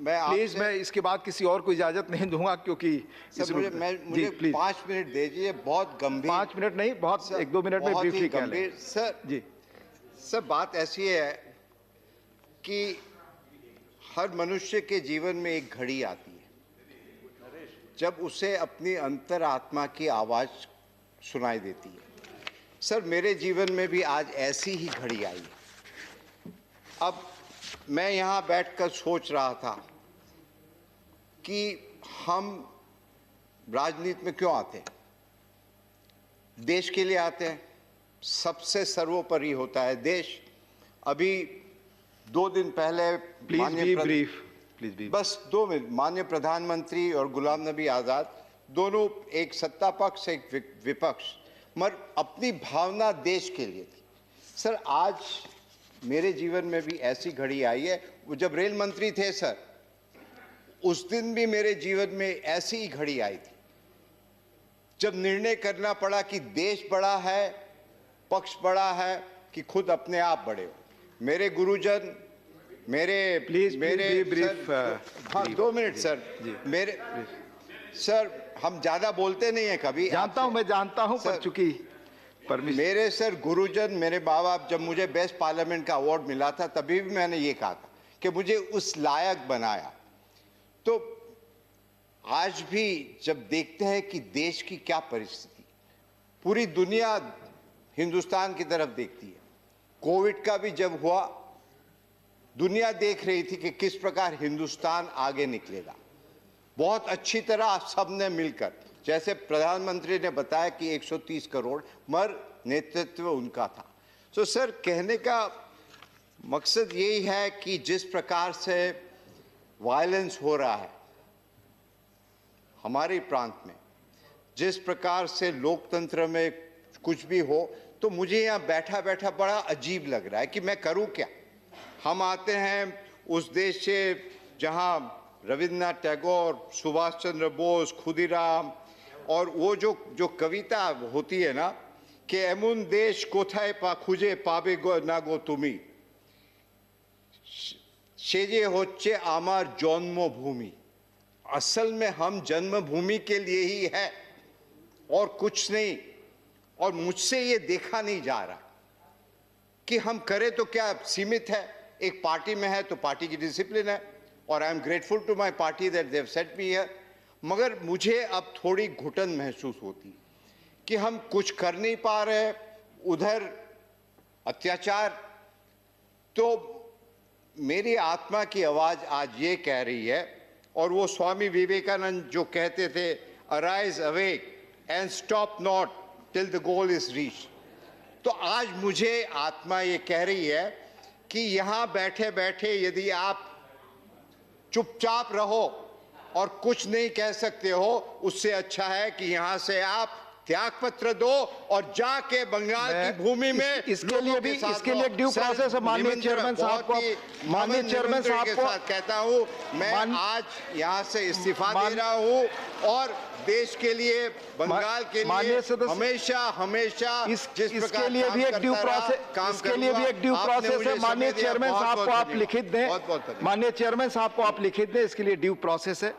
Please मैं इसके बाद किसी और को इजाजत नहीं दूंगा, क्योंकि सर मुझे 5 मिनट दीजिए। बहुत गंभीर, 5 मिनट नहीं, बहुत 1-2 मिनट में ब्रीफली कह लें। सर जी सर, बात ऐसी है कि हर मनुष्य के जीवन में एक घड़ी आती है जब उसे अपनी अंतरात्मा की आवाज सुनाई देती है। सर मेरे जीवन में भी आज ऐसी ही घड़ी आई है। अब मैं यहाँ बैठकर सोच रहा था कि हम राजनीति में क्यों आते हैं। देश के लिए आते हैं, सबसे सर्वोपरि होता है देश। अभी 2 दिन पहले बस 2 मिनट, माननीय प्रधानमंत्री और गुलाम नबी आज़ाद दोनों, एक सत्ता पक्ष एक विपक्ष, मगर अपनी भावना देश के लिए थी। सर आज मेरे जीवन में भी ऐसी घड़ी आई है। वो जब रेल मंत्री थे सर, उस दिन भी मेरे जीवन में ऐसी ही घड़ी आई थी जब निर्णय करना पड़ा कि देश बड़ा है, पक्ष बड़ा है कि खुद अपने आप बड़े हो। मेरे गुरुजन, हाँ 2 मिनट सर, सर हम ज्यादा बोलते नहीं है कभी, जानता हूं, मैं जानता हूं, पर चूंकि मेरे सर गुरुजन, मेरे माँ बाप, जब मुझे बेस्ट पार्लियामेंट का अवार्ड मिला था तभी भी मैंने ये कहा था कि मुझे उस लायक बनाया। तो आज भी जब देखते हैं कि देश की क्या परिस्थिति, पूरी दुनिया हिंदुस्तान की तरफ देखती है। कोविड का भी जब हुआ, दुनिया देख रही थी कि किस प्रकार हिंदुस्तान आगे निकलेगा। बहुत अच्छी तरह सबने मिलकर, जैसे प्रधानमंत्री ने बताया कि 130 करोड़, मगर नेतृत्व उनका था। तो सर कहने का मकसद यही है कि जिस प्रकार से वायलेंस हो रहा है हमारे प्रांत में, जिस प्रकार से लोकतंत्र में कुछ भी हो, तो मुझे यहाँ बैठा बैठा बड़ा अजीब लग रहा है कि मैं करूँ क्या। हम आते हैं उस देश से जहाँ रविन्द्रनाथ टैगोर, सुभाष चंद्र बोस, खुदीराम, और वो जो कविता होती है ना कि एमुन देश कोथाय पा खुजे पाबे गो ना गो तुमी, सेजे होच्छे आमार जन्मभूमि। असल में हम जन्मभूमि के लिए ही है और कुछ नहीं। और मुझसे ये देखा नहीं जा रहा कि हम करें तो क्या सीमित है। एक पार्टी में है तो पार्टी की डिसिप्लिन है, और I am grateful to my party that they have set me here. मगर मुझे अब थोड़ी घुटन महसूस होती कि हम कुछ कर नहीं पा रहे, उधर अत्याचार। तो मेरी आत्मा की आवाज आज ये कह रही है, और वो स्वामी विवेकानंद जो कहते थे, arise awake and stop not till the goal is reach. तो आज मुझे आत्मा ये कह रही है कि यहाँ बैठे बैठे यदि आप चुपचाप रहो और कुछ नहीं कह सकते हो, उससे अच्छा है कि यहाँ से आप त्याग पत्र दो और जाके बंगाल की भूमि में इसके लिए एक ड्यू प्रोसेस है। माननीय चेयरमैन साहब को, माननीय चेयरमैन साहब को कहता हूँ, मैं आज यहाँ से इस्तीफा दे रहा हूँ और देश के लिए, बंगाल के लिए हमेशा इसके लिए भी एक ड्यू प्रोसेस, इसके लिए भी एक ड्यू प्रोसेस है। माननीय चेयरमैन साहब को आप लिखित दें, माननीय चेयरमैन साहब को आप लिखित दें, इसके लिए ड्यू प्रोसेस है।